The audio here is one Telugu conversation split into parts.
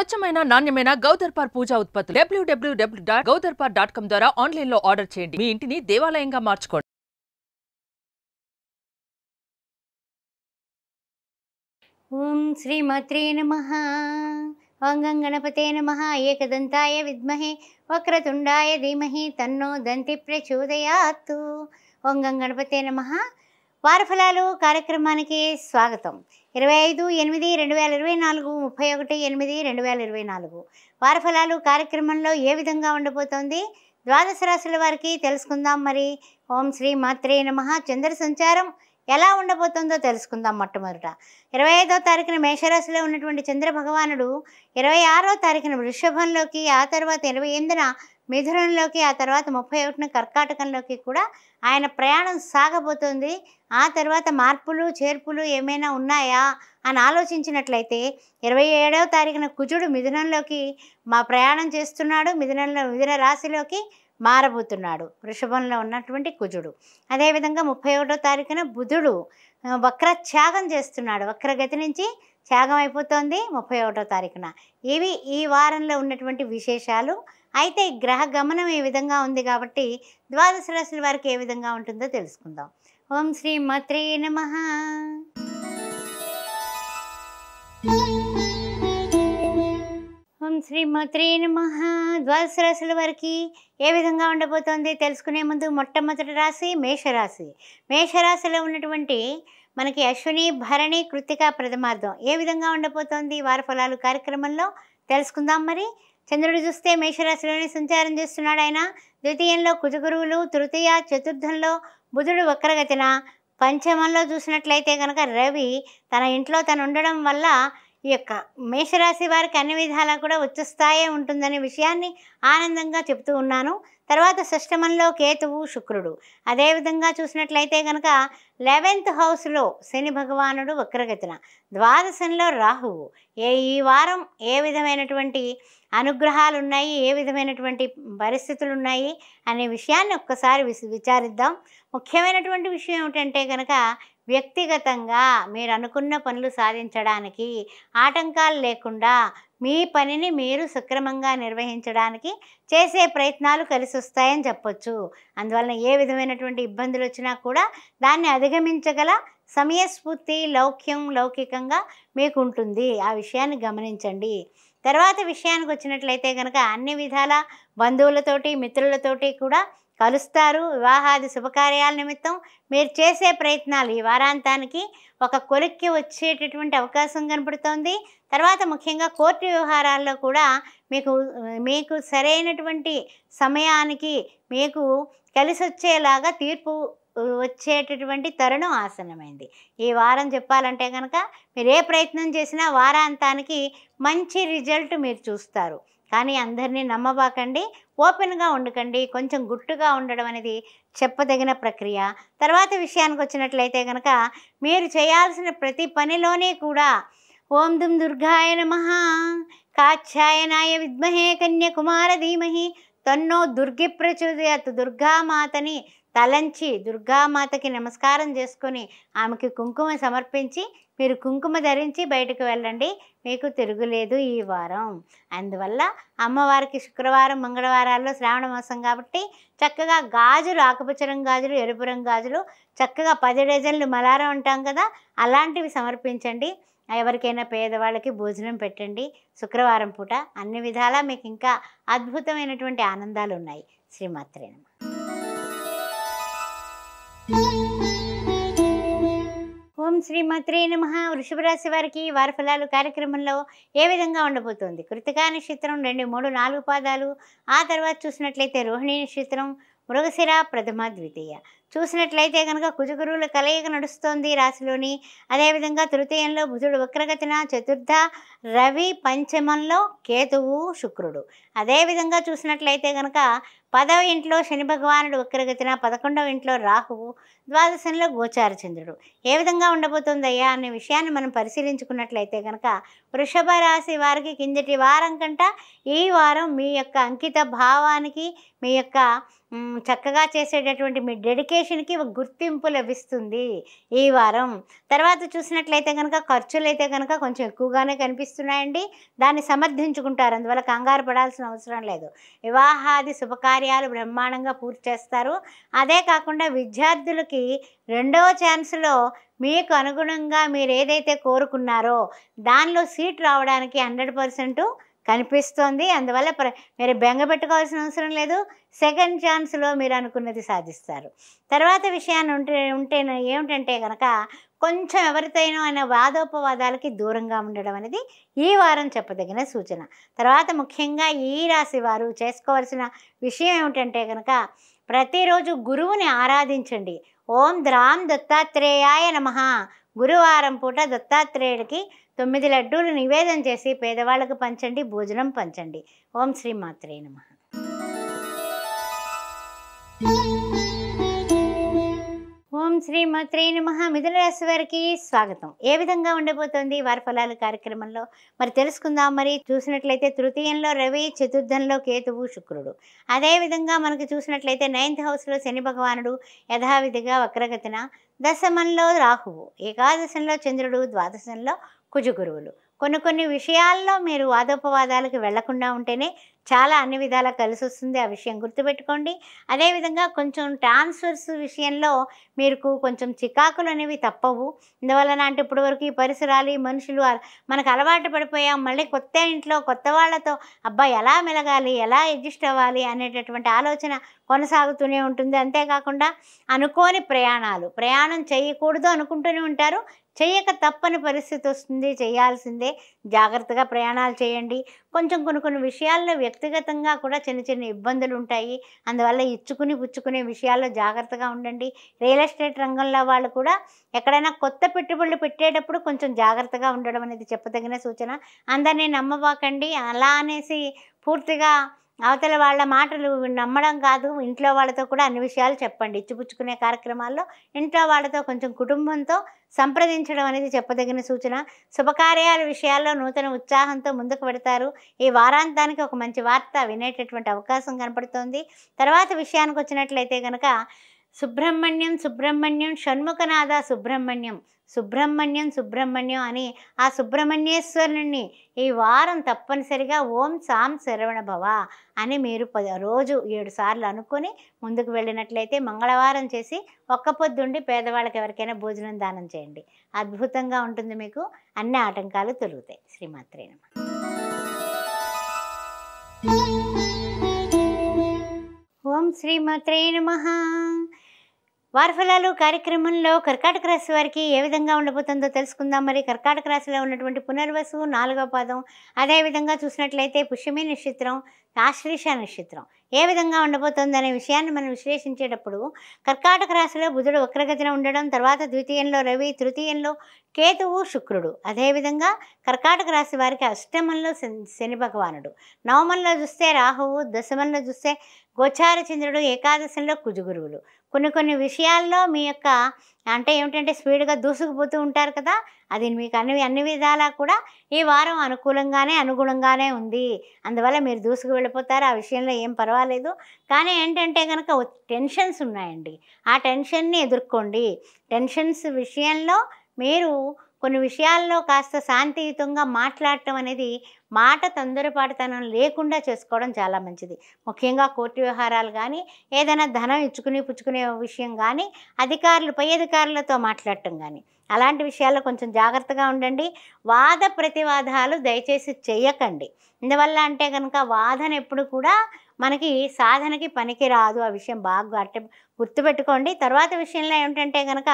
స్వచ్ఛమైన నాణ్యమైన గౌదర్పార్ పూజా ఉత్పత్తులు www.gaudarpar.com ద్వారా ఆన్లైన్ లో ఆర్డర్ చేయండి. మీ ఇంటిని దేవాలయంగా మార్చుకోండి. ఓం శ్రీమాత్రే నమః. ఓం గణపతే నమః. ఏకదంతాయ విద్మహే వక్రతుండాయ ధీమహి తన్నో దంతి ప్రచోదయాత్. ఓం గణపతే నమః. వారఫలాలు కార్యక్రమానికి స్వాగతం. 25/8/2024, 31/8/2024 వారఫలాలు కార్యక్రమంలో ఏ విధంగా ఉండబోతోంది, ద్వాదశ రాశుల వారికి తెలుసుకుందాం. మరి ఓం శ్రీ మాత్రే నమః. చంద్ర సంచారం ఎలా ఉండబోతుందో తెలుసుకుందాం. మొట్టమొదట 25వ తారీఖున మేషరాశిలో ఉన్నటువంటి చంద్ర భగవానుడు 26వ తారీఖున వృషభంలోకి, ఆ తర్వాత 28న మిథునంలోకి, ఆ తర్వాత 31న కర్కాటకంలోకి కూడా ఆయన ప్రయాణం సాగబోతోంది. ఆ తర్వాత మార్పులు చేర్పులు ఏమైనా ఉన్నాయా అని ఆలోచించినట్లయితే 27వ తారీఖున కుజుడు మిథునంలోకి ప్రయాణం చేస్తున్నాడు. మిథున రాశిలోకి మారబోతున్నాడు వృషభంలో ఉన్నటువంటి కుజుడు. అదేవిధంగా 31వ తారీఖున బుధుడు వక్ర త్యాగం చేస్తున్నాడు. వక్రగతి నుంచి త్యాగం అయిపోతుంది 31వ తారీఖున. ఇవి ఈ వారంలో ఉన్నటువంటి విశేషాలు. అయితే గ్రహ గమనం ఏ విధంగా ఉంది కాబట్టి ద్వాదశ రాశుల వారికి ఏ విధంగా ఉంటుందో తెలుసుకుందాం. ఓం శ్రీ మాత్రే నమః. ఓం శ్రీ మాత్రే నమః. ద్వాదశ రాశుల వారికి ఏ విధంగా ఉండబోతోంది తెలుసుకునే ముందు మొట్టమొదటి రాశి మేషరాశి. మేషరాశిలో ఉన్నటువంటి మనకి అశ్విని, భరణి, కృత్తిక ప్రథమార్థం ఏ విధంగా ఉండబోతోంది వారఫలాలు కార్యక్రమంలో తెలుసుకుందాం. మరి చంద్రుడు చూస్తే మేషరాశిలోనే సంచారం చేస్తున్నాడు. ఆయన ద్వితీయంలో కుజగురువులు, తృతీయ చతుర్థంలో బుధుడు వక్రగతిన, పంచమంలో చూసినట్లయితే కనుక రవి తన ఇంట్లో తను ఉండడం వల్ల ఈ యొక్క మేషరాశి వారికి అన్ని విధాలా కూడా ఉచ్చస్థాయే ఉంటుందనే విషయాన్ని ఆనందంగా చెప్తూ ఉన్నాను. తర్వాత షష్టమంలో కేతువు, శుక్రుడు. అదేవిధంగా చూసినట్లయితే కనుక 11th హౌస్లో శని భగవానుడు వక్రగతిన, ద్వాదశంలో రాహువు. ఈ వారం ఏ విధమైనటువంటి అనుగ్రహాలు ఉన్నాయి, ఏ విధమైనటువంటి పరిస్థితులు ఉన్నాయి అనే విషయాన్ని ఒక్కసారి విచారిద్దాం. ముఖ్యమైనటువంటి విషయం ఏమిటంటే కనుక వ్యక్తిగతంగా మీరు అనుకున్న పనులు సాధించడానికి ఆటంకాలు లేకుండా మీ పనిని మీరు సక్రమంగా నిర్వహించడానికి చేసే ప్రయత్నాలు కలిసి వస్తాయని చెప్పొచ్చు. అందువలన ఏ విధమైనటువంటి ఇబ్బందులు వచ్చినా కూడా దాన్ని అధిగమించగల సమయస్ఫూర్తి, లౌకికంగా మీకు ఉంటుంది. ఆ విషయాన్ని గమనించండి. తర్వాత విషయానికి వచ్చినట్లయితే కనుక అన్ని విధాల బంధువులతోటి, మిత్రులతోటి కూడా కలుస్తారు. వివాహాది శుభకార్యాల నిమిత్తం మీరు చేసే ప్రయత్నాలు ఈ వారాంతానికి ఒక కొలిక్కి వచ్చేటటువంటి అవకాశం కనపడుతోంది. తర్వాత ముఖ్యంగా కోర్టు వ్యవహారాల్లో కూడా మీకు సరైనటువంటి సమయానికి మీకు కలిసి వచ్చేలాగా తీర్పు వచ్చేటటువంటి తరుణం ఆసన్నమైంది. ఈ వారం చెప్పాలంటే కనుక మీరు ఏ ప్రయత్నం చేసినా వారాంతానికి మంచి రిజల్ట్ మీరు చూస్తారు. కానీ అందరినీ నమ్మబాకండి, ఓపెన్గా ఉండకండి. కొంచెం గుట్టుగా ఉండడం అనేది చెప్పదగిన ప్రక్రియ. తర్వాత విషయానికి వచ్చినట్లయితే కనుక మీరు చేయాల్సిన ప్రతి పనిలోనే కూడా ఓం దుం దుర్గాయ నమః, కాత్యాయనాయ విద్మహే, కన్యాకుమార ధీమహి తన్నో దుర్గి ప్రచోదయాత్. దుర్గామాతని తలంచి దుర్గామాతకి నమస్కారం చేసుకొని ఆమెకి కుంకుమ సమర్పించి మీరు కుంకుమ ధరించి బయటకు వెళ్ళండి. మీకు తిరుగులేదు ఈ వారం. అందువల్ల అమ్మవారికి శుక్రవారం, మంగళవారాల్లో శ్రావణ మాసం కాబట్టి చక్కగా గాజులు, ఆకుపచ్చ రంగు గాజులు, ఎరుపు రంగు గాజులు, చక్కగా 10 డజన్లు మలారం అంటాం కదా, అలాంటివి సమర్పించండి. ఎవరికైనా పేదవాళ్ళకి భోజనం పెట్టండి శుక్రవారం పూట. అన్ని విధాలా మీకు ఇంకా అద్భుతమైనటువంటి ఆనందాలు ఉన్నాయి. శ్రీమాత్రే నమః. ఓం శ్రీమాత్రే నమః. వృషభ రాశి వారికి వారఫలాలు కార్యక్రమంలో ఏ విధంగా ఉండబోతోంది? కృతికా నక్షత్రం 2, 3, 4 పాదాలు. ఆ తర్వాత చూసినట్లయితే రోహిణి నక్షత్రం, మృగశిర ప్రథమ, ద్వితీయ. చూసినట్లయితే కనుక కుజగురువుల కలయిక నడుస్తోంది రాశిలోని. అదేవిధంగా తృతీయంలో బుధుడు వక్రగతిన, చతుర్థ రవి, పంచమంలో కేతువు, శుక్రుడు. అదేవిధంగా చూసినట్లయితే కనుక 10వ ఇంట్లో శని భగవానుడు వక్రగతిన, 11వ ఇంట్లో రాహువు, ద్వాదశంలో గోచార చంద్రుడు. ఏ విధంగా ఉండబోతుందయ్యా అనే విషయాన్ని మనం పరిశీలించుకున్నట్లయితే కనుక వృషభ రాశి వారికి కిందటి వారం కంట ఈ వారం మీ యొక్క అంకిత భావానికి, మీ యొక్క చక్కగా చేసేటటువంటి మీ డెడికేషన్ డెడికేషన్కి ఒక గుర్తింపు లభిస్తుంది ఈ వారం. తర్వాత చూసినట్లయితే కనుక ఖర్చులు అయితే కనుక కొంచెం ఎక్కువగానే కనిపిస్తున్నాయండి. దాన్ని సమర్థించుకుంటారు, అందువల్ల కంగారు పడాల్సిన అవసరం లేదు. వివాహాది శుభకార్యాలు బ్రహ్మాండంగా పూర్తి చేస్తారు. అదే కాకుండా విద్యార్థులకి రెండవ ఛాన్స్లో మీకు అనుగుణంగా మీరు ఏదైతే కోరుకున్నారో దానిలో సీట్ రావడానికి 100% కనిపిస్తోంది. అందువల్ల మీరు బెంగ పెట్టుకోవాల్సిన అవసరం లేదు. సెకండ్ ఛాన్స్లో మీరు అనుకున్నది సాధిస్తారు. తర్వాత విషయాన్ని ఏమిటంటే కనుక కొంచెం ఎవరితోనో అయిన వాదోపవాదాలకి దూరంగా ఉండడం అనేది ఈ వారం చెప్పదగిన సూచన. తర్వాత ముఖ్యంగా ఈ రాశి వారు చేసుకోవాల్సిన విషయం ఏమిటంటే కనుక ప్రతిరోజు గురువుని ఆరాధించండి. ఓం ద్రాం దత్తాత్రేయాయ నమః. గురువారం పూట దత్తాత్రేయుడికి 9 లడ్డూలు నివేదన చేసి పేదవాళ్ళకు పంచండి, భోజనం పంచండి. ఓం శ్రీ మాత్రే నమః. ఓం శ్రీ మాత్రే నమః. మిథున రాశి వారికి స్వాగతం. ఏ విధంగా ఉండబోతోంది వారి ఫలాలు కార్యక్రమంలో మరి తెలుసుకుందాం. మరి చూసినట్లయితే తృతీయంలో రవి, చతుర్థంలో కేతువు, శుక్రుడు. అదేవిధంగా మనకి చూసినట్లయితే 9th హౌస్లో శని భగవానుడు యథావిధిగా వక్రగతిన, దశమంలో రాహువు, ఏకాదశంలో చంద్రుడు, ద్వాదశంలో కుజగురువులు. కొన్ని విషయాల్లో మీరు వాదోపవాదాలకు వెళ్లకుండా ఉంటేనే చాలా అన్ని విధాలా కలిసి వస్తుంది. ఆ విషయం గుర్తుపెట్టుకోండి. అదేవిధంగా కొంచెం ట్రాన్స్ఫర్స్ విషయంలో మీకు కొంచెం చికాకులు అనేవి తప్పవు. ఇందువలన అంటే ఇప్పటి వరకు ఈ పరిసరాలు, ఈ మనుషులు మనకు అలవాటు పడిపోయాం. మళ్ళీ కొత్త ఇంట్లో కొత్త వాళ్ళతో ఎలా మెలగాలి, ఎలా అడ్జస్ట్ అవ్వాలి అనేటటువంటి ఆలోచన కొనసాగుతూనే ఉంటుంది. అంతేకాకుండా అనుకోని ప్రయాణం చేయకూడదు అనుకుంటూనే ఉంటారు, చేయక తప్పని పరిస్థితి వస్తుంది, చేయాల్సిందే. జాగ్రత్తగా ప్రయాణాలు చేయండి. కొంచెం కొన్ని విషయాల్లో వ్యక్తిగతంగా కూడా చిన్న ఇబ్బందులు ఉంటాయి. అందువల్ల ఇచ్చుకుని పుచ్చుకునే విషయాల్లో జాగ్రత్తగా ఉండండి. రియల్ ఎస్టేట్ రంగంలో వాళ్ళు కూడా ఎక్కడైనా కొత్త పెట్టుబడులు పెట్టేటప్పుడు కొంచెం జాగ్రత్తగా ఉండడం అనేది చెప్పదగిన సూచన. అందరినీ నమ్మబాకండి. అలా అనేసి పూర్తిగా అవతల వాళ్ళ మాటలు నమ్మడం కాదు. ఇంట్లో వాళ్ళతో కూడా అన్ని విషయాలు చెప్పండి. ఇచ్చిపుచ్చుకునే కార్యక్రమాల్లో ఇంట్లో వాళ్ళతో కొంచెం కుటుంబంతో సంప్రదించడం అనేది చెప్పదగిన సూచన. శుభకార్యాల విషయాల్లో నూతన ఉత్సాహంతో ముందుకు పెడతారు. ఈ వారాంతానికి ఒక మంచి వార్త వినేటటువంటి అవకాశం కనపడుతోంది. తర్వాత విషయానికి వచ్చినట్లయితే కనుక సుబ్రహ్మణ్యం షణ్ముఖనాథ సుబ్రహ్మణ్యం అని ఆ సుబ్రహ్మణ్యేశ్వరుని ఈ వారం తప్పనిసరిగా ఓం సాం శరవణ భవ అని మీరు రోజు 7 సార్లు అనుకొని ముందుకు వెళ్ళినట్లయితే మంగళవారం చేసి ఒక్క పొద్దుండి పేదవాళ్ళకి ఎవరికైనా భోజనం దానం చేయండి. అద్భుతంగా ఉంటుంది. మీకు అన్ని ఆటంకాలు తొలుగుతాయి. శ్రీమాత్రే నమః. ఓం శ్రీమాత్రే నమః. వారి ఫలాలు కార్యక్రమంలో కర్కాటక రాశి వారికి ఏ విధంగా ఉండబోతుందో తెలుసుకుందాం. మరి కర్కాటక రాశిలో ఉన్నటువంటి పునర్వసు 4వ పాదం, అదేవిధంగా చూసినట్లయితే పుష్యమి నక్షత్రం, ఆశ్లేష నక్షత్రం ఏ విధంగా ఉండబోతుంది అనే విషయాన్ని మనం విశ్లేషించేటప్పుడు కర్కాటక రాశిలో బుధుడు వక్రగతిన ఉండడం, తర్వాత ద్వితీయంలో రవి, తృతీయంలో కేతువు, శుక్రుడు. అదేవిధంగా కర్కాటక రాశి వారికి అష్టమంలో శని భగవానుడు, నవమంలో చూస్తే రాహువు, దశమంలో చూస్తే గోచార చంద్రుడు, ఏకాదశంలో కుజగురువులు. కొన్ని విషయాల్లో మీ యొక్క అంటే ఏమిటంటే స్పీడ్గా దూసుకుపోతూ ఉంటారు కదా, అది మీకు అన్ని విధాలా కూడా ఈ వారం అనుగుణంగానే ఉంది. అందువల్ల మీరు దూసుకు వెళ్ళిపోతారు. ఆ విషయంలో ఏం పర్వాలేదు. కానీ ఏంటంటే కనుక టెన్షన్స్ ఉన్నాయండి. ఆ టెన్షన్ని ఎదుర్కోండి. టెన్షన్స్ విషయంలో మీరు కొన్ని విషయాల్లో కాస్త శాంతియుతంగా మాట్లాడటం అనేది, మాట తొందరపాటుతనం లేకుండా చేసుకోవడం చాలా మంచిది. ముఖ్యంగా కోర్టు వ్యవహారాలు కానీ, ఏదైనా ధనం ఇచ్చుకుని పుచ్చుకునే విషయం కానీ, పై అధికారులతో మాట్లాడటం కానీ, అలాంటి విషయాల్లో కొంచెం జాగ్రత్తగా ఉండండి. వాద ప్రతివాదాలు దయచేసి చెయ్యకండి. ఇందువల్ల అంటే కనుక వాదన ఎప్పుడు కూడా మనకి సాధనకి పనికి రాదు. ఆ విషయం బాగా గుర్తుపెట్టుకోండి. తర్వాత విషయంలో ఏమిటంటే కనుక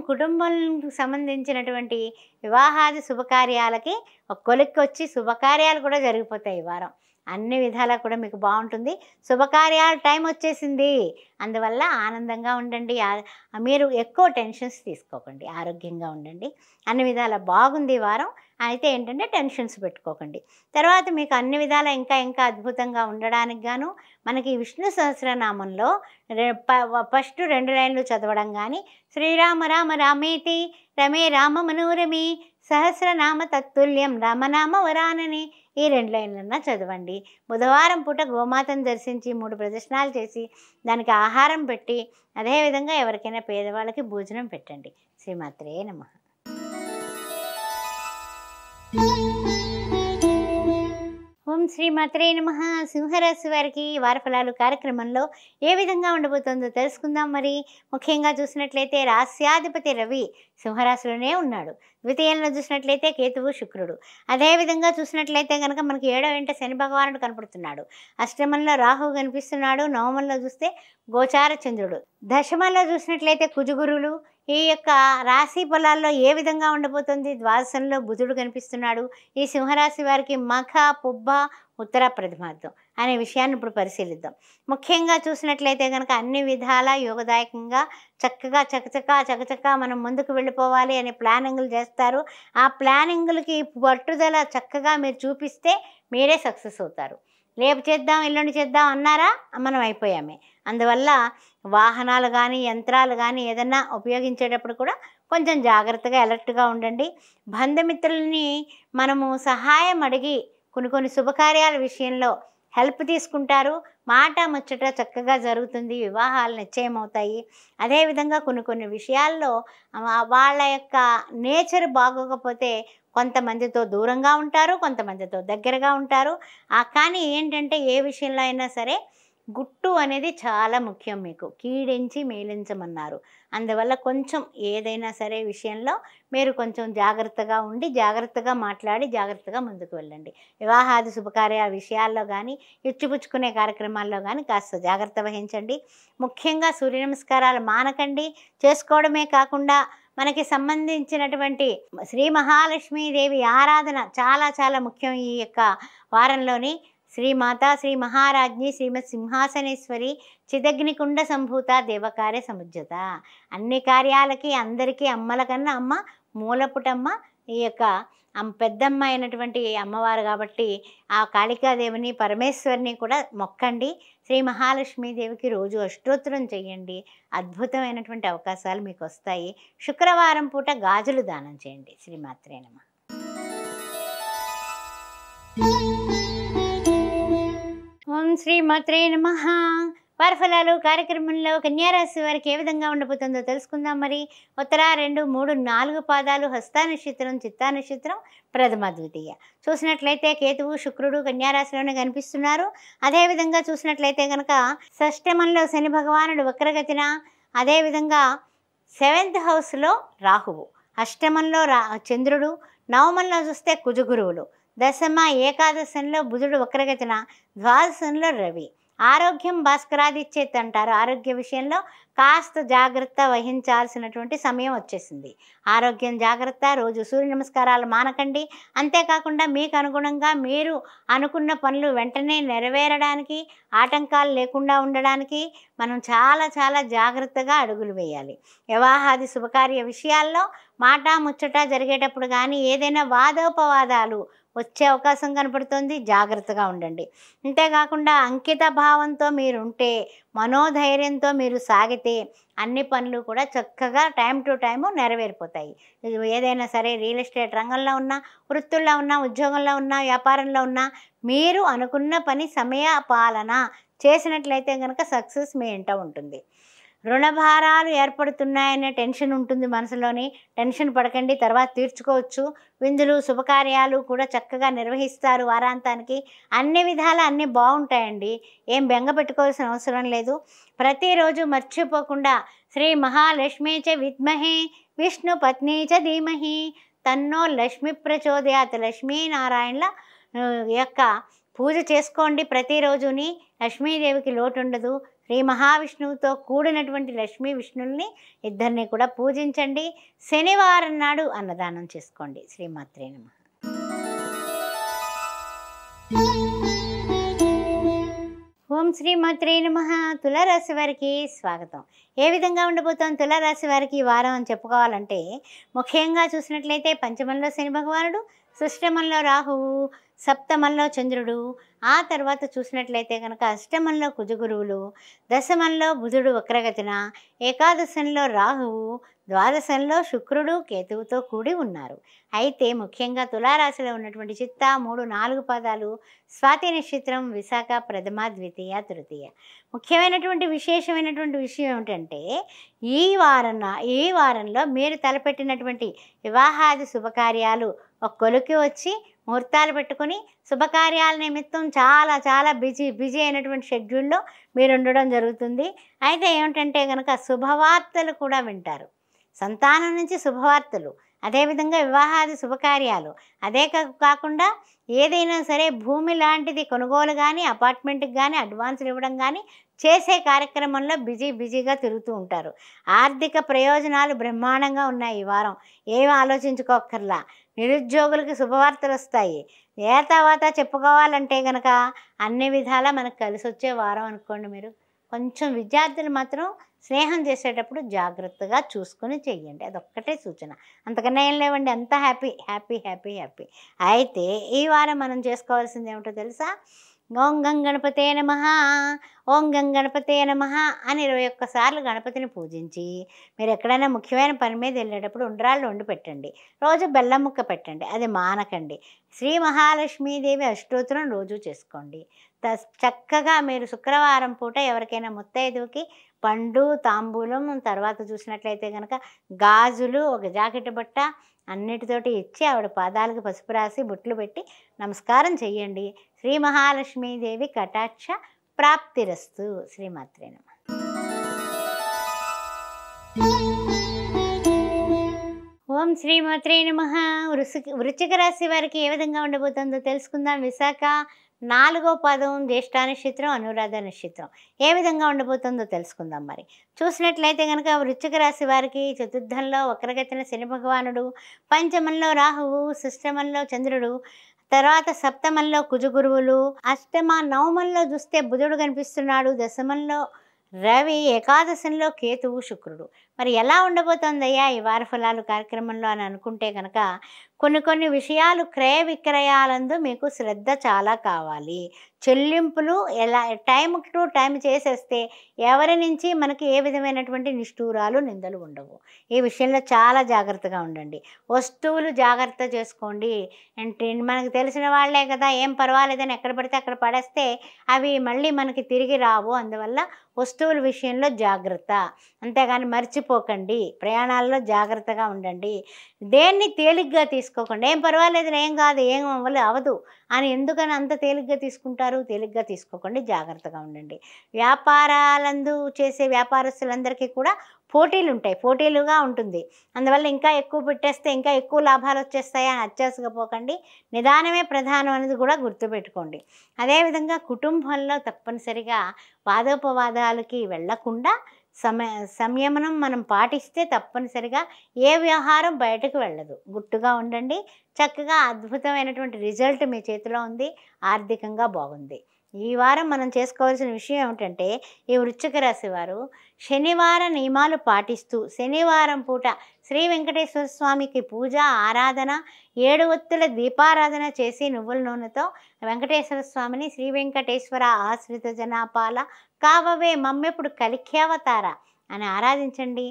కుటుంబానికి సంబంధించినటువంటి వివాహాది శుభకార్యాలకి ఒక కొలిక్కి వచ్చి శుభకార్యాలు కూడా జరిగిపోతాయి ఈ వారం. అన్ని విధాలా కూడా మీకు బాగుంటుంది. శుభకార్యాల టైం వచ్చేసింది. అందువల్ల ఆనందంగా ఉండండి. మీరు ఎక్కువ టెన్షన్స్ తీసుకోకండి. ఆరోగ్యంగా ఉండండి. అన్ని విధాలా బాగుంది ఈ వారం. అయితే ఏంటంటే టెన్షన్స్ పెట్టుకోకండి. తర్వాత మీకు అన్ని విధాలా ఇంకా అద్భుతంగా ఉండడానికి గాను మనకి విష్ణు సహస్రనామంలో ఫస్ట్ 2 లైన్లు చదవడం కానీ, శ్రీరామ రామ రామేతి రమే రామ మనోరమి సహస్రనామ తత్తుల్యం రామనామ వరానని ఈ 2 లైన్లన్నా చదవండి. బుధవారం పూట గోమాతను దర్శించి 3 ప్రదక్షిణాలు చేసి దానికి ఆహారం పెట్టి అదేవిధంగా ఎవరికైనా పేదవాళ్ళకి భోజనం పెట్టండి. శ్రీమాత్రే నమః. ఓం శ్రీమాత్రే నమః. సింహరాశి వారికి వారఫలాలు కార్యక్రమంలో ఏ విధంగా ఉండబోతుందో తెలుసుకుందాం. మరి ముఖ్యంగా చూసినట్లయితే రాస్యాధిపతి రవి సింహరాశిలోనే ఉన్నాడు. ద్వితీయంలో చూసినట్లయితే కేతువు శుక్రుడు. అదేవిధంగా చూసినట్లయితే కనుక మనకి 7వ ఇంట శని భగవానుడు కనపడుతున్నాడు. అష్టమంలో రాహువు కనిపిస్తున్నాడు. నవమంలో చూస్తే గోచార చంద్రుడు. దశమంలో చూసినట్లయితే కుజగురులు. ఈ యొక్క రాశి ఫలాల్లో ఏ విధంగా ఉండబోతుంది? ద్వాదశంలో బుధుడు కనిపిస్తున్నాడు. ఈ సింహరాశి వారికి మఖ, పుబ్బ, ఉత్తర ప్రథమార్థం అనే విషయాన్ని ఇప్పుడు పరిశీలిద్దాం. ముఖ్యంగా చూసినట్లయితే కనుక అన్ని విధాలా యోగదాయకంగా చకచకా మనం ముందుకు వెళ్ళిపోవాలి అనే ప్లానింగ్లు చేస్తారు. ఆ ప్లానింగ్లకి పట్టుదల చక్కగా మీరు చూపిస్తే మీరే సక్సెస్ అవుతారు. రేపు చేద్దాం, ఎల్లుండి చేద్దాం అన్నారా, మనం అయిపోయామే. అందువల్ల వాహనాలు కానీ యంత్రాలు కానీ ఏదన్నా ఉపయోగించేటప్పుడు కూడా కొంచెం జాగ్రత్తగా అలర్ట్గా ఉండండి. బంధుమిత్రులని మనము సహాయం అడిగి కొన్ని శుభకార్యాల విషయంలో హెల్ప్ తీసుకుంటారు. మాట ముచ్చట చక్కగా జరుగుతుంది. వివాహాలు నిశ్చయమవుతాయి. అదేవిధంగా కొన్ని విషయాల్లో వాళ్ళ యొక్క నేచర్ బాగోకపోతే కొంతమందితో దూరంగా ఉంటారు, కొంతమందితో దగ్గరగా ఉంటారు. కానీ ఏంటంటే ఏ విషయంలో అయినా సరే గుట్టు అనేది చాలా ముఖ్యం. మీకు కీడించి మేలించమన్నారు. అందువల్ల కొంచెం ఏదైనా సరే విషయంలో మీరు కొంచెం జాగ్రత్తగా ఉండి జాగ్రత్తగా మాట్లాడి జాగ్రత్తగా ముందుకు వెళ్ళండి. వివాహాది శుభకార్య విషయాల్లో కానీ ఇచ్చిపుచ్చుకునే కార్యక్రమాల్లో కానీ కాస్త జాగ్రత్త వహించండి. ముఖ్యంగా సూర్య నమస్కారాలు మానకండి. చేసుకోవడమే కాకుండా మనకి సంబంధించినటువంటి శ్రీ మహాలక్ష్మీదేవి ఆరాధన చాలా ముఖ్యం. ఈ యొక్క వారంలోని శ్రీమాతా శ్రీ మహారాజ్ఞి శ్రీమత్ సింహాసనేశ్వరి చిదగ్నికుండ సంభూత దేవకార్య సముజ్జత. అన్ని కార్యాలకి అందరికీ అమ్మల కన్నా అమ్మ మూలపుటమ్మ. ఈ యొక్క పెద్దమ్మ అయినటువంటి అమ్మవారు కాబట్టి ఆ కాళికాదేవిని పరమేశ్వరిని కూడా మొక్కండి. శ్రీ మహాలక్ష్మీదేవికి రోజు అష్టోత్తరం చేయండి. అద్భుతమైనటువంటి అవకాశాలు మీకు వస్తాయి. శుక్రవారం పూట గాజులు దానం చేయండి. శ్రీమాత్రే నమః. ఓం శ్రీమాత్రే నమః. వారఫలాలు కార్యక్రమంలో కన్యారాశి వారికి ఏ విధంగా ఉండబోతుందో తెలుసుకుందాం. మరి ఉత్తర 2, 3, 4 పాదాలు హస్త నక్షత్రం, చిత్తా నక్షత్రం, ప్రథమ ద్వితీయ. చూసినట్లయితే కేతువు శుక్రుడు కన్యారాశిలోనే కనిపిస్తున్నారు. అదేవిధంగా చూసినట్లయితే కనుక షష్టమంలో శని భగవానుడు వక్రగతిన, అదేవిధంగా 7th హౌస్లో రాహువు, అష్టమంలో చంద్రుడు, నవమంలో చూస్తే కుజగురువులు, దశమ ఏకాదశంలో బుధుడు వక్రగతిన, ద్వాదశంలో రవి. ఆరోగ్యం భాస్కరాదిచ్చేత్ అంటారు. ఆరోగ్య విషయంలో కాస్త జాగ్రత్త వహించాల్సినటువంటి సమయం వచ్చేసింది. ఆరోగ్యం జాగ్రత్త. రోజు సూర్య నమస్కారాలు మానకండి. అంతేకాకుండా మీకు అనుగుణంగా మీరు అనుకున్న పనులు వెంటనే నెరవేరడానికి, ఆటంకాలు లేకుండా ఉండడానికి మనం చాలా జాగ్రత్తగా అడుగులు వేయాలి. వివాహాది శుభకార్య విషయాల్లో మాట ముచ్చట జరిగేటప్పుడు కానీ ఏదైనా వాదోపవాదాలు వచ్చే అవకాశం కనపడుతుంది. జాగ్రత్తగా ఉండండి. అంతేకాకుండా అంకిత భావంతో మీరుంటే, మనోధైర్యంతో మీరు సాగితే అన్ని పనులు కూడా చక్కగా టైం టు టైము నెరవేరిపోతాయి. ఏదైనా సరే రియల్ ఎస్టేట్ రంగంలో ఉన్నా, వృత్తుల్లో ఉన్నా, ఉద్యోగంలో ఉన్నా, వ్యాపారంలో ఉన్నా మీరు అనుకున్న పని సమయ పాలన చేసినట్లయితే కనుక సక్సెస్ మీ ఇంట ఉంటుంది. రుణభారాలు ఏర్పడుతున్నాయనే టెన్షన్ ఉంటుంది మనసులోని. టెన్షన్ పడకండి, తర్వాత తీర్చుకోవచ్చు. విందులు శుభకార్యాలు కూడా చక్కగా నిర్వహిస్తారు. వారాంతానికి అన్ని విధాలు అన్నీ బాగుంటాయండి. ఏం బెంగ పెట్టుకోవాల్సిన అవసరం లేదు. ప్రతిరోజు మర్చిపోకుండా శ్రీ మహాలక్ష్మీ చ విద్మహే విష్ణు పత్ని చ ధీమహి తన్నో లక్ష్మి ప్రచోదయాత్ లక్ష్మీనారాయణల యొక్క పూజ చేసుకోండి. ప్రతిరోజుని లక్ష్మీదేవికి లోటు ఉండదు. శ్రీ మహావిష్ణువుతో కూడినటువంటి లక్ష్మీ విష్ణుల్ని ఇద్దరిని కూడా పూజించండి. శనివారం నాడు అన్నదానం చేసుకోండి. శ్రీమాత్రే నమః. ఓం శ్రీమాత్రే నమః. తులారాశి వారికి స్వాగతం. ఏ విధంగా ఉండబోతోంది తులారాశి వారికి ఈ వారం అని చెప్పుకోవాలంటే, ముఖ్యంగా చూసినట్లయితే పంచమంలో శని భగవానుడు, షష్టమంలో రాహువు, సప్తమంలో చంద్రుడు, ఆ తర్వాత చూసినట్లయితే కనుక అష్టమంలో కుజగురువులు, దశమంలో బుధుడు వక్రగతిన, ఏకాదశంలో రాహువు, ద్వాదశంలో శుక్రుడు కేతువుతో కూడి ఉన్నారు. అయితే ముఖ్యంగా తులారాశిలో ఉన్నటువంటి చిత్త 3, 4 పాదాలు, స్వాతి నక్షత్రం, విశాఖ ప్రథమ, ద్వితీయ, తృతీయ. ముఖ్యమైనటువంటి విశేషమైనటువంటి విషయం ఏమిటంటే ఈ వారంలో మీరు తలపెట్టినటువంటి వివాహాది శుభకార్యాలు ఒక కొలికి వచ్చి ముహూర్తాలు పెట్టుకొని శుభకార్యాల నిమిత్తం చాలా చాలా బిజీ అయినటువంటి షెడ్యూల్లో మీరు ఉండడం జరుగుతుంది. అయితే ఏమిటంటే కనుక శుభవార్తలు కూడా వింటారు. సంతానం నుంచి శుభవార్తలు, అదేవిధంగా వివాహాది శుభకార్యాలు, అదే కాకుండా ఏదైనా సరే భూమి లాంటిది కొనుగోలు కానీ, అపార్ట్మెంట్కి కానీ అడ్వాన్సులు ఇవ్వడం కానీ చేసే కార్యక్రమంలో బిజీగా తిరుగుతూ ఉంటారు. ఆర్థిక ప్రయోజనాలు బ్రహ్మాండంగా ఉన్నాయి ఈ వారం, ఏమి ఆలోచించుకోక్కర్లా. నిరుద్యోగులకి శుభవార్తలు వస్తాయి. ఏ తర్వాత చెప్పుకోవాలంటే కనుక అన్ని విధాలా మనకు కలిసి వచ్చే వారం అనుకోండి. మీరు కొంచెం విద్యార్థులు మాత్రం స్నేహం చేసేటప్పుడు జాగ్రత్తగా చూసుకొని చెయ్యండి, అదొక్కటే సూచన. అంతకన్నా ఏం లేవండి, అంతా హ్యాపీ. అయితే ఈ వారం మనం చేసుకోవాల్సింది ఏమిటో తెలుసా? ఓం గం గణపతే నమః, ఓం గం గణపతే నమః అని 21 సార్లు గణపతిని పూజించి మీరు ఎక్కడైనా ముఖ్యమైన పని మీద వెళ్ళేటప్పుడు ఉండ్రాళ్ళు వండి పెట్టండి. రోజు బెల్లం ముక్క పెట్టండి, అది మానకండి. శ్రీ మహాలక్ష్మీదేవి అష్టోత్తరం రోజు చేసుకోండి. చక్కగా మీరు శుక్రవారం పూట ఎవరికైనా ముత్తైదువుకి పండు, తాంబూలం, తర్వాత చూసినట్లయితే కనుక గాజులు, ఒక జాకెట్ బట్ట అన్నిటితోటి ఇచ్చి ఆవిడ పాదాలకు పసుపు రాసి బొట్లు పెట్టి నమస్కారం చెయ్యండి. శ్రీ మహాలక్ష్మీదేవి కటాక్ష ప్రాప్తిరస్తు. శ్రీమాత్రే నమః. ఓం శ్రీమాత్రే నమః. వృశ్చిక రాశి వారికి ఏ విధంగా ఉండబోతుందో తెలుసుకుందాం. విశాఖ 4వ పాదం, జ్యేష్ఠ నక్షత్రం, అనురాధ నక్షత్రం ఏ విధంగా ఉండబోతుందో తెలుసుకుందాం. మరి చూసినట్లయితే కనుక వృశ్చిక రాశి వారికి చతుర్థంలో వక్రగతిన శని భగవానుడు, పంచమంలో రాహువు, షష్టమంలో చంద్రుడు, తర్వాత సప్తమంలో కుజగురువులు, అష్టమ నవమంలో చూస్తే బుధుడు కనిపిస్తున్నాడు, దశమంలో రవి, ఏకాదశంలో కేతువు, శుక్రుడు. మరి ఎలా ఉండబోతోందయ్యా ఈ వార ఫలాలు కార్యక్రమంలో అని అనుకుంటే కనుక కొన్ని విషయాలు క్రయ విక్రయాలందు మీకు శ్రద్ధ చాలా కావాలి. చెల్లింపులు ఎలా టైం టు టైం చేసేస్తే ఎవరి నుంచి మనకి ఏ విధమైనటువంటి నిష్ఠూరాలు, నిందలు ఉండవు. ఈ విషయంలో చాలా జాగ్రత్తగా ఉండండి. వస్తువులు జాగ్రత్త చేసుకోండి. అంటే మనకు తెలిసిన వాళ్ళే కదా, ఏం పర్వాలేదని ఎక్కడ పడితే అక్కడ పడేస్తే అవి మళ్ళీ మనకి తిరిగి రావు. అందువల్ల వస్తువుల విషయంలో జాగ్రత్త, అంతేగాని మర్చిపోకండి. ప్రయాణాల్లో జాగ్రత్తగా ఉండండి. దేన్ని తేలిగ్గా తీసుకోకండి. ఏం పర్వాలేదు, ఏం కాదు, ఏం అవదు అని ఎందుకని అంత తేలిగ్గా తీసుకుంటారు? తేలిగ్గా తీసుకోకండి, జాగ్రత్తగా ఉండండి. వ్యాపారాలందు చేసే వ్యాపారస్తులందరికీ కూడా పోటీలుగా ఉంటుంది. అందువల్ల ఇంకా ఎక్కువ పెట్టేస్తే ఇంకా ఎక్కువ లాభాలు వచ్చేస్తాయి అని అత్యాశగా పోకండి. నిదానమే ప్రధానం అనేది కూడా గుర్తుపెట్టుకోండి. అదేవిధంగా కుటుంబంలో తప్పనిసరిగా వాదోపవాదాలకి వెళ్లకుండా సంయమనం మనం పాటిస్తే తప్పనిసరిగా ఏ వ్యవహారం బయటకు వెళ్ళదు. గుట్టుగా ఉండండి. చక్కగా అద్భుతమైనటువంటి రిజల్ట్ మీ చేతిలో ఉంది. ఆర్థికంగా బాగుంది. ఈ వారం మనం చేసుకోవాల్సిన విషయం ఏమిటంటే ఈ వృశ్చిక రాశి వారు శనివార నియమాలు పాటిస్తూ శనివారం పూట శ్రీ వెంకటేశ్వర స్వామికి పూజ, ఆరాధన, 7 ఒత్తుల దీపారాధన చేసి నువ్వుల నూనెతో వెంకటేశ్వర స్వామిని శ్రీ వెంకటేశ్వర ఆశ్రిత జనాపాల కావవే మమ్మెప్పుడు కలిఖ్యావతార అని ఆరాధించండి.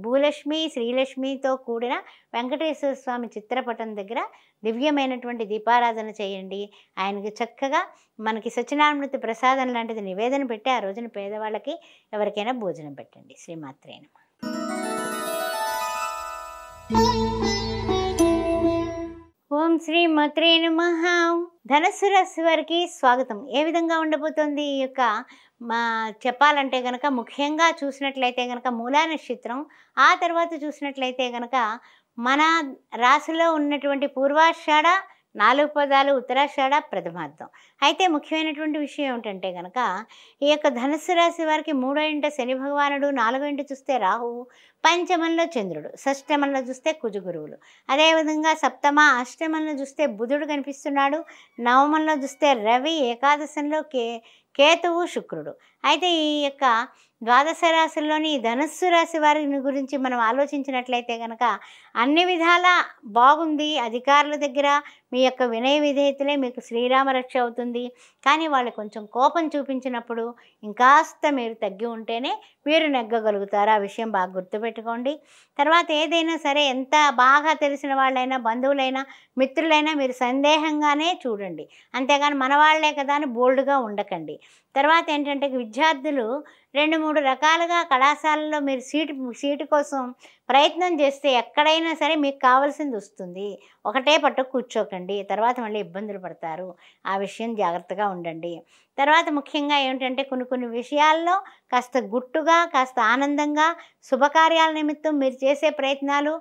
భూలక్ష్మి, శ్రీలక్ష్మితో కూడిన వెంకటేశ్వర స్వామి చిత్రపటం దగ్గర దివ్యమైనటువంటి దీపారాధన చేయండి. ఆయనకి చక్కగా మనకి సత్యనారాయణమూర్తి ప్రసాదం లాంటిది నివేదన పెట్టి ఆ రోజున పేదవాళ్ళకి ఎవరికైనా భోజనం పెట్టండి. శ్రీమాత్రే నమః. ఓం శ్రీమాత్రే నమః. ధనుస్సు రాశి వారికి స్వాగతం. ఏ విధంగా ఉండబోతోంది ఈ యొక్క చెప్పాలంటే కనుక ముఖ్యంగా చూసినట్లయితే కనుక మూలా నక్షత్రం, ఆ తర్వాత చూసినట్లయితే కనుక మన రాశిలో ఉన్నటువంటి పూర్వాషాఢ 4 పదాలు, ఉత్తరాషాఢ ప్రథమార్థం. అయితే ముఖ్యమైనటువంటి విషయం ఏమిటంటే కనుక ఈ యొక్క ధనుస్సు రాశి వారికి 3వ ఇంట శని భగవానుడు, 4వ ఇంట చూస్తే రాహువు, పంచమంలో చంద్రుడు, షష్టమంలో చూస్తే కుజగురువులు, అదేవిధంగా సప్తమ అష్టమంలో చూస్తే బుధుడు కనిపిస్తున్నాడు, నవమంలో చూస్తే రవి, ఏకాదశంలో కేతువు శుక్రుడు. అయితే ఈ యొక్క ద్వాదశ రాశుల్లోని ధనుస్సు రాశి వారి గురించి మనం ఆలోచించినట్లయితే కనుక అన్ని విధాలా బాగుంది. అధికారుల దగ్గర మీ యొక్క వినయ విధేయతలే మీకు శ్రీరామ రక్ష అవుతుంది. కానీ వాళ్ళు కొంచెం కోపం చూపించినప్పుడు ఇంకాస్త మీరు తగ్గి ఉంటేనే మీరు నెగ్గగలుగుతారు. ఆ విషయం బాగా గుర్తుపెట్టుకోండి. తర్వాత ఏదైనా సరే ఎంత బాగా తెలిసిన వాళ్ళైనా, బంధువులైనా, మిత్రులైనా మీరు సందేహంగానే చూడండి. అంతేగాని మన వాళ్ళే కదా అని బోల్డ్గా ఉండకండి. తర్వాత ఏంటంటే విద్యార్థులు 2-3 రకాలుగా కళాశాలలో మీరు సీటు కోసం ప్రయత్నం చేస్తే ఎక్కడైనా సరే మీకు కావాల్సింది వస్తుంది. ఒకటే పట్టు కూర్చోకండి, తర్వాత మళ్ళీ ఇబ్బందులు పడతారు. ఆ విషయం జాగ్రత్తగా ఉండండి. తర్వాత ముఖ్యంగా ఏమిటంటే కొన్ని విషయాల్లో కాస్త గుట్టుగా, కాస్త ఆనందంగా శుభకార్యాల నిమిత్తం మీరు చేసే ప్రయత్నాలు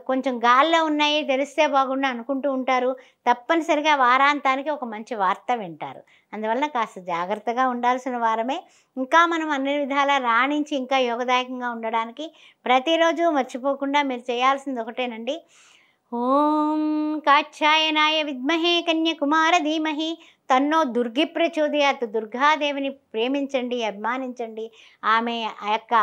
కొంచెం గాల్లో ఉన్నాయి, తెలిస్తే బాగుండు అనుకుంటూ ఉంటారు. తప్పనిసరిగా వారాంతానికి ఒక మంచి వార్త వింటారు. అందువలన కాస్త జాగ్రత్తగా ఉండాల్సిన వారమే. ఇంకా మనం అన్ని విధాలా రాణించి ఇంకా యోగదాయకంగా ఉండడానికి ప్రతిరోజు మర్చిపోకుండా మీరు చేయాల్సింది ఒకటేనండి. ఓం కాత్యాయనాయ విద్మహే కన్యకుమార ధీమహి తన్నో దుర్గి ప్రచోదయాత్. దుర్గాదేవిని ప్రేమించండి, అభిమానించండి. ఆమె ఆ యొక్క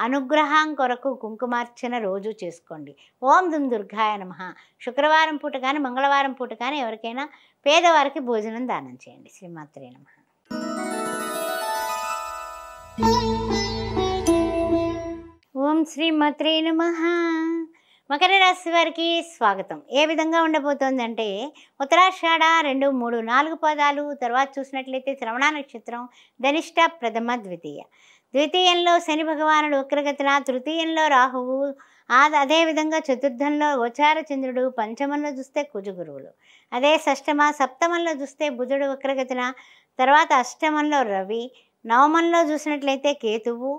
అనుగ్రహం కొరకు కుంకుమార్చన రోజు చేసుకోండి. ఓం దుర్గాయ నమః. శుక్రవారం పూట కానీ మంగళవారం పూట కానీ ఎవరికైనా పేదవారికి భోజనం దానం చేయండి. శ్రీమాత్రే నమః. ఓం శ్రీమాత్రే నమః. మకర రాశి వారికి స్వాగతం. ఏ విధంగా ఉండబోతోందంటే ఉత్తరాషాఢ 2, 3, 4 పాదాలు, తర్వాత చూసినట్లయితే శ్రవణ నక్షత్రం, ధనిష్ట, ప్రథమ, ద్వితీయ. ద్వితీయంలో శని భగవానుడు వక్రగతిన, తృతీయంలో రాహువు, అదేవిధంగా చతుర్థంలో గోచార చంద్రుడు, పంచమంలో చూస్తే కుజగురువులు, అదే షష్టమ సప్తమంలో చూస్తే బుధుడు వక్రగతిన, తర్వాత అష్టమంలో రవి, నవమంలో చూసినట్లయితే కేతువు,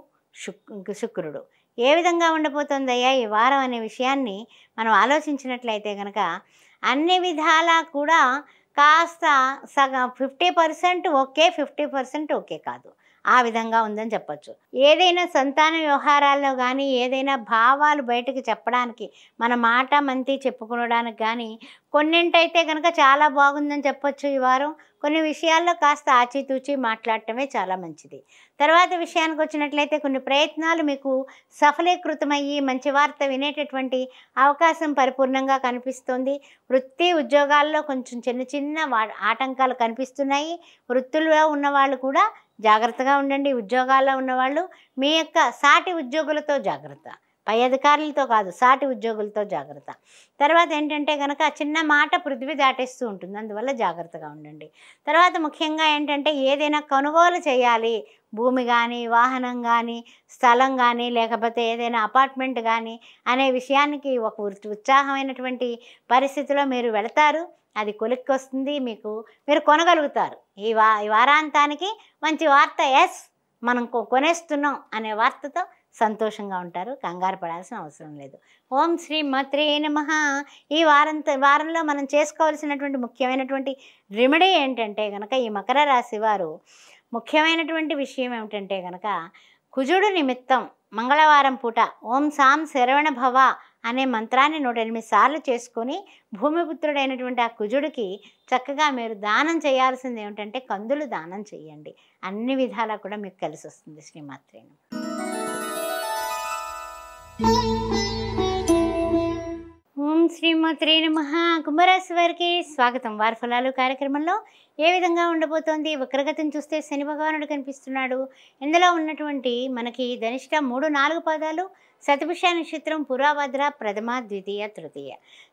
శుక్రుడు. ఏ విధంగా ఉండబోతుందయ్యా ఈ వారం అనే విషయాన్ని మనం ఆలోచించినట్లయితే కనుక అన్ని విధాలా కూడా కాస్త సగం 50% ఓకే, 50% ఓకే కాదు, ఆ విధంగా ఉందని చెప్పచ్చు. ఏదైనా సంతాన వ్యవహారాల్లో కానీ, ఏదైనా భావాలు బయటకు చెప్పడానికి, మన మాట మంతి చెప్పుకోవడానికి కానీ కొన్నింటైతే కనుక చాలా బాగుందని చెప్పచ్చు ఈ వారం. కొన్ని విషయాల్లో కాస్త ఆచితూచి మాట్లాడటమే చాలా మంచిది. తర్వాత విషయానికి వచ్చినట్లయితే కొన్ని ప్రయత్నాలు మీకు సఫలీకృతమయ్యి మంచి వార్త వినేటటువంటి అవకాశం పరిపూర్ణంగా కనిపిస్తుంది. వృత్తి ఉద్యోగాల్లో కొంచెం చిన్న ఆటంకాలు కనిపిస్తున్నాయి. వృత్తుల్లో ఉన్నవాళ్ళు కూడా జాగ్రత్తగా ఉండండి. ఉద్యోగాల్లో ఉన్నవాళ్ళు మీ యొక్క సాటి ఉద్యోగులతో జాగ్రత్త, పై అధికారులతో కాదు, సాటి ఉద్యోగులతో జాగ్రత్త. తర్వాత ఏంటంటే కనుక చిన్న మాట పృథ్వీ దాటేస్తూ ఉంటుంది, అందువల్ల జాగ్రత్తగా ఉండండి. తర్వాత ముఖ్యంగా ఏంటంటే ఏదైనా కొనుగోలు చేయాలి, భూమి కానీ, వాహనం కానీ, స్థలం కానీ, లేకపోతే ఏదైనా అపార్ట్మెంట్ కానీ అనే విషయానికి ఒక ఉత్సాహమైనటువంటి పరిస్థితిలో మీరు వెళతారు. అది కొలిక్కి వస్తుంది, మీరు కొనగలుగుతారు. ఈ వారాంతానికి మంచి వార్త, ఎస్ మనం కొనేస్తున్నాం అనే వార్తతో సంతోషంగా ఉంటారు. కంగారు పడాల్సిన అవసరం లేదు. ఓం శ్రీ మాత్రే నమః. ఈ వారంలో మనం చేసుకోవాల్సినటువంటి ముఖ్యమైనటువంటి రెమెడీ ఏంటంటే కనుక ఈ మకర రాశి వారు ముఖ్యమైనటువంటి విషయం ఏమిటంటే కనుక కుజుడు నిమిత్తం మంగళవారం పూట ఓం సాం శరవణ భవ అనే మంత్రాన్ని 108 సార్లు చేసుకొని భూమిపుత్రుడైనటువంటి ఆ కుజుడికి చక్కగా మీరు దానం చేయాల్సింది ఏమిటంటే కందులు దానం చేయండి. అన్ని విధాలా కూడా మీకు కలిసి వస్తుంది. శ్రీమాత్రే నమః. ఓం శ్రీమాత్రే నమః. కుంభరాశి వారికి స్వాగతం. వారి ఫలాలు కార్యక్రమంలో ఏ విధంగా ఉండబోతోంది? వక్రగతిని చూస్తే శని భగవానుడు కనిపిస్తున్నాడు. ఇందులో ఉన్నటువంటి మనకి ధనిష్ట 3, 4 పాదాలు, శతభిష నక్షత్రం, పురాభద్ర, ప్రథమ, ద్వితీయ, తృతీయ.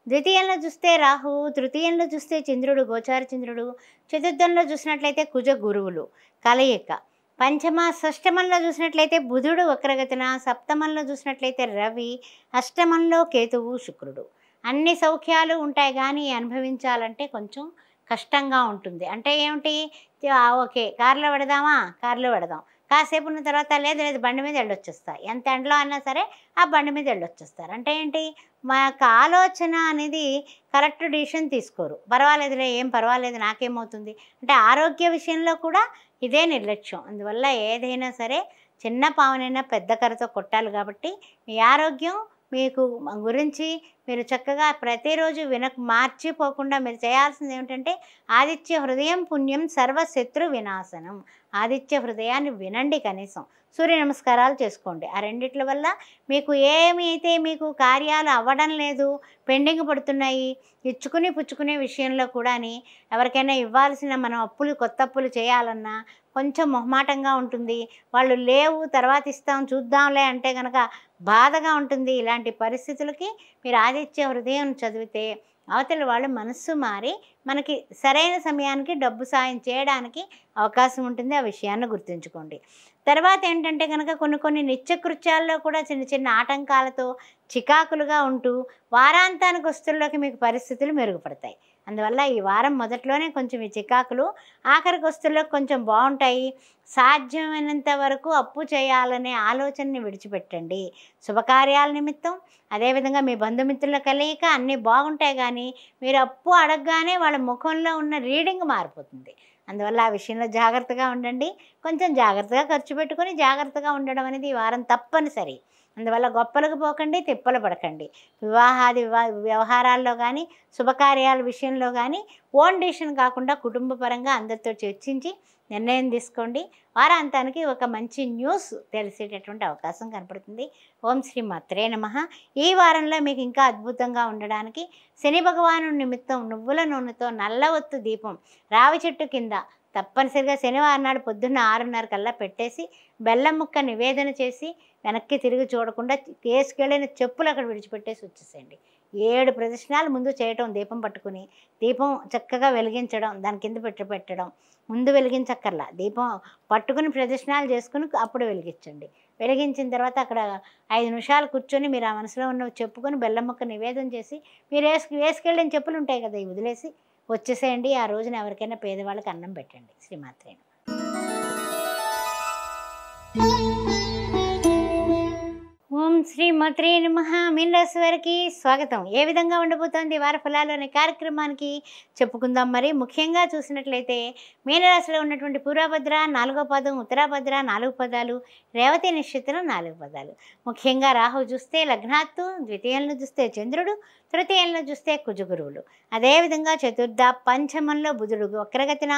ద్వితీయంలో చూస్తే రాహువు, తృతీయంలో చూస్తే చంద్రుడు, గోచార చంద్రుడు, చతుర్థంలో చూసినట్లయితే కుజ గురువులు కలయిక, పంచమ షష్టమంలో చూసినట్లయితే బుధుడు వక్రగతిన, సప్తమంలో చూసినట్లయితే రవి, అష్టమంలో కేతువు, శుక్రుడు. అన్ని సౌఖ్యాలు ఉంటాయి కానీ అనుభవించాలంటే కొంచెం కష్టంగా ఉంటుంది. అంటే ఏమిటి, ఓకే కారులో పెడదామా, కారులో పెడదాం, కాసేపు ఉన్న తర్వాత లేదు బండి మీద వెళ్ళొచ్చేస్తా, ఎంత ఎండలో అయినా సరే ఆ బండి మీద వెళ్ళొచ్చేస్తారు. అంటే ఏంటి, మా యొక్క ఆలోచన అనేది కరెక్ట్ డిసిషన్ తీసుకోరు. పర్వాలేదులే, ఏం పర్వాలేదు, నాకేమవుతుంది అంటే ఆరోగ్య విషయంలో కూడా ఇదే నిర్లక్ష్యం. అందువల్ల ఏదైనా సరే చిన్న పావునైనా పెద్ద కర్రతో కొట్టాలి. కాబట్టి మీ ఆరోగ్యం మీకు గురించి మీరు చక్కగా ప్రతిరోజు మార్చిపోకుండా మీరు చేయాల్సింది ఏమిటంటే ఆదిత్య హృదయం పుణ్యం సర్వశత్రు వినాశనం. ఆదిత్య హృదయాన్ని వినండి, కనీసం సూర్య నమస్కారాలు చేసుకోండి. ఆ రెండిట్ల వల్ల మీకు ఏమైతే మీకు కార్యాలు అవ్వడం లేదు, పెండింగ్ పడుతున్నాయి, ఇచ్చుకుని పుచ్చుకునే విషయంలో కూడాని ఎవరికైనా ఇవ్వాల్సిన మనం కొత్త అప్పులు చేయాలన్నా కొంచెం మొహమాటంగా ఉంటుంది. వాళ్ళు లేవు తర్వాత ఇస్తాం చూద్దాంలే అంటే కనుక బాధగా ఉంటుంది. ఇలాంటి పరిస్థితులకి మీరు ఆదిత్య హృదయం చదివితే అవతల వాళ్ళు మనస్సు మారి మనకి సరైన సమయానికి డబ్బు సాయం చేయడానికి అవకాశం ఉంటుంది. ఆ విషయాన్ని గుర్తుంచుకోండి. తర్వాత ఏంటంటే కనుక కొన్ని నిత్యకృత్యాల్లో కూడా చిన్న చిన్న ఆటంకాలతో చికాకులుగా ఉంటూ వారాంతానికి వస్తువుల్లోకి మీకు పరిస్థితులు మెరుగుపడతాయి. అందువల్ల ఈ వారం మొదట్లోనే కొంచెం ఈ చికాకులు, ఆఖరికి వస్తువుల్లోకి కొంచెం బాగుంటాయి. సాధ్యమైనంత వరకు అప్పు చేయాలనే ఆలోచనని విడిచిపెట్టండి. శుభకార్యాల నిమిత్తం, అదేవిధంగా మీ బంధుమిత్రుల కలయిక అన్నీ బాగుంటాయి. కానీ మీరు అప్పు అడగగానే వాళ్ళ ముఖంలో ఉన్న రీడింగ్ మారిపోతుంది. అందువల్ల ఆ విషయంలో జాగ్రత్తగా ఉండండి. కొంచెం జాగ్రత్తగా ఖర్చు పెట్టుకొని జాగ్రత్తగా ఉండడం అనేది ఈ వారం తప్పనిసరి. అందువల్ల గొప్పలకు పోకండి, తిప్పలు పడకండి. వివాహాది వ్యవహారాల్లో కానీ శుభకార్యాల విషయంలో కానీ ఓన్ డిసిషన్ కాకుండా కుటుంబ పరంగా అందరితో చర్చించి నిర్ణయం తీసుకోండి. వారాంతానికి ఒక మంచి న్యూస్ తెలిసేటటువంటి అవకాశం కనపడుతుంది. ఓం శ్రీ మాత్రే నమః. ఈ వారంలో మీకు ఇంకా అద్భుతంగా ఉండడానికి శని భగవాను నిమిత్తం నువ్వుల నూనెతో నల్ల ఒత్తు దీపం రావి చెట్టు కింద తప్పనిసరిగా శనివారం నాడు పొద్దున్న 6:30 కల్లా పెట్టేసి బెల్లం ముక్క నివేదన చేసి వెనక్కి తిరిగి చూడకుండా వేసుకెళ్ళిన చెప్పులు అక్కడ విడిచిపెట్టేసి వచ్చేసేయండి. 7 ప్రదక్షిణాలు ముందు చేయటం, దీపం పట్టుకుని దీపం చక్కగా వెలిగించడం, దాని కింద పెట్టడం, ముందు వెలిగించక్కర్లా, దీపం పట్టుకుని ప్రదక్షిణాలు చేసుకుని అప్పుడు వెలిగించండి. వెలిగించిన తర్వాత అక్కడ 5 నిమిషాలు కూర్చొని మీరు ఆ మనసులో ఉన్నవి చెప్పుకొని బెల్లం ముక్క నివేదన చేసి మీరు వేసుకెళ్ళిన చెప్పులు ఉంటాయి కదా, ఇవి వదిలేసి వచ్చేసేయండి. ఆ రోజున ఎవరికైనా పేదవాళ్ళకి అన్నం పెట్టండి. శ్రీమాత్రే నమః. ఓం శ్రీ మాత్రే నమః. మీన రాశి వారికి స్వాగతం. ఏ విధంగా ఉండబోతోంది వార ఫలాలు అనే కార్యక్రమానికి చెప్పుకుందాం. మరి ముఖ్యంగా చూసినట్లయితే మీనరాశిలో ఉన్నటువంటి పూర్వభద్ర 4వ పదం, ఉత్తరాభద్ర 4 పదాలు, రేవతి నక్షత్రం 4 పదాలు. ముఖ్యంగా రాహు చూస్తే లగ్నాత్తు, ద్వితీయంలో చూస్తే చంద్రుడు, తృతీయంలో చూస్తే కుజగురువులు. అదేవిధంగా చతుర్థ పంచమంలో బుధుడు వక్రగతిన,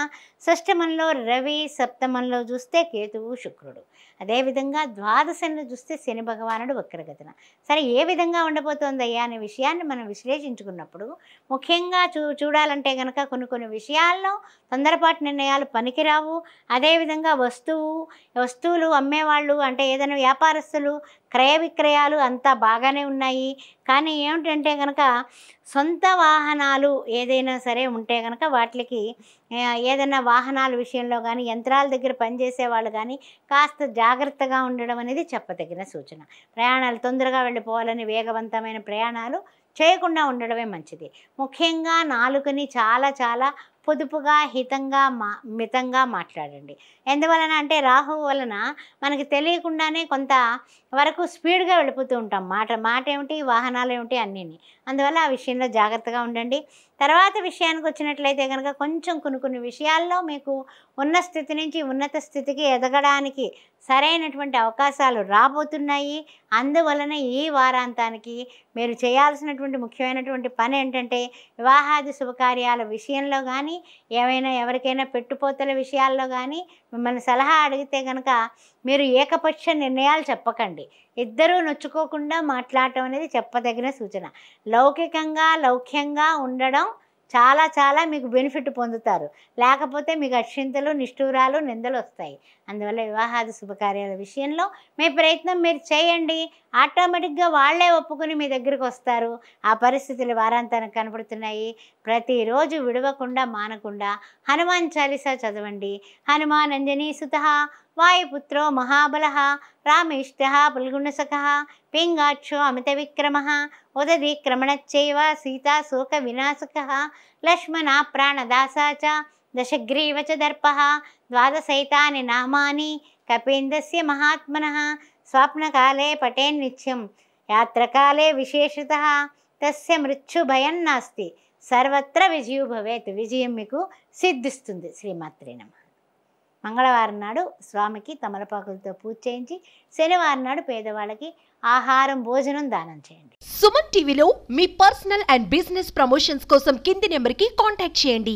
షష్టమంలో రవి, సప్తమంలో చూస్తే కేతువు శుక్రుడు. అదేవిధంగా ద్వాదశంలో చూస్తే శని భగవానుడు వక్రగతిన. సరే, ఏ విధంగా ఉండబోతోందయ్యా అనే విషయాన్ని మనం విశ్లేషించుకున్నప్పుడు ముఖ్యంగా చూడాలంటే కనుక కొన్ని విషయాల్లో తొందరపాటు నిర్ణయాలు పనికిరావు. అదేవిధంగా వస్తువులు అమ్మేవాళ్ళు అంటే ఏదైనా వ్యాపారస్తులు క్రయ విక్రయాలు అంతా బాగానే ఉన్నాయి. కానీ ఏమిటంటే కనుక సొంత వాహనాలు ఏదైనా సరే ఉంటే కనుక వాటికి ఏదైనా వాహనాల విషయంలో కానీ యంత్రాల దగ్గర పనిచేసే వాళ్ళు కానీ కాస్త జాగ్రత్తగా ఉండడం అనేది చెప్పదగిన సూచన. ప్రయాణాలు తొందరగా వెళ్ళిపోవాలని వేగవంతమైన ప్రయాణాలు చేయకుండా ఉండడమే మంచిది. ముఖ్యంగా నాలుకని చాలా చాలా పొదుపుగా, హితంగా, మితంగా మాట్లాడండి. ఎందువలన అంటే రాహువు వలన మనకి తెలియకుండానే కొంత వరకు స్పీడ్గా వెళ్ళిపోతూ ఉంటాం. మాట ఏమిటి, వాహనాలు ఏమిటి అన్నీని. అందువల్ల ఆ విషయంలో జాగ్రత్తగా ఉండండి. తర్వాత విషయానికి వచ్చినట్లయితే కనుక కొంచెం కొన్ని విషయాల్లో మీకు ఉన్న స్థితి నుంచి ఉన్నత స్థితికి ఎదగడానికి సరైనటువంటి అవకాశాలు రాబోతున్నాయి. అందువలన ఈ వారాంతానికి మీరు చేయాల్సినటువంటి ముఖ్యమైనటువంటి పని ఏంటంటే వివాహాది శుభకార్యాల విషయంలో కానీ ఏమైనా ఎవరికైనా పెట్టుపోతల విషయాల్లో కానీ మిమ్మల్ని సలహా అడిగితే కనుక మీరు ఏకపక్ష నిర్ణయాలు చెప్పకండి. ఇద్దరూ నొచ్చుకోకుండా మాట్లాడటం అనేది చెప్పదగిన సూచన. లౌక్యంగా ఉండడం చాలా చాలా మీకు బెనిఫిట్ పొందుతారు. లేకపోతే మీకు అక్షింతలు, నిష్ఠూరాలు, నిందలు వస్తాయి. అందువల్ల వివాహాది శుభకార్యాల విషయంలో మీ ప్రయత్నం మీరు చేయండి. ఆటోమేటిక్గా వాళ్ళే ఒప్పుకుని మీ దగ్గరికి వస్తారు. ఆ పరిస్థితులు వారాంతానికి కనపడుతున్నాయి. ప్రతిరోజు విడవకుండా మానకుండా హనుమాన్ చాలీసా చదవండి. హనుమాన్ అంజనీ సుతః వాయుపుత్రో మహాబలః రామేష్టః బల్గుణసఖః పింగాక్షో అమిత విక్రమః ఉదదీక్రమణచ్చైవ సీతా శోక వినాశకః లక్ష్మణ ప్రాణదాసా చ దశగ్రీవ చ దర్పః ద్వాదశైతాని నామాని కపీంద్రస్య మహాత్మనః స్వప్నకాలే పఠేన్నిత్యం యాత్రకాలే విశేషతః తస్య మృత్యుభయం నాస్తి సర్వత్ర విజయో భవేత్. విజయం మీకు సిద్ధిస్తుంది. శ్రీమాత్రే నమః. మంగళవారం నాడు స్వామికి తమలపాకులతో పూజ చేయించి శనివారం నాడు పేదవాళ్ళకి ఆహారం భోజనం దానం చేయండి. సుమన్ టీవీలో మీ పర్సనల్ అండ్ బిజినెస్ ప్రమోషన్స్ కోసం కింది నెంబర్కి కాంటాక్ట్ చేయండి.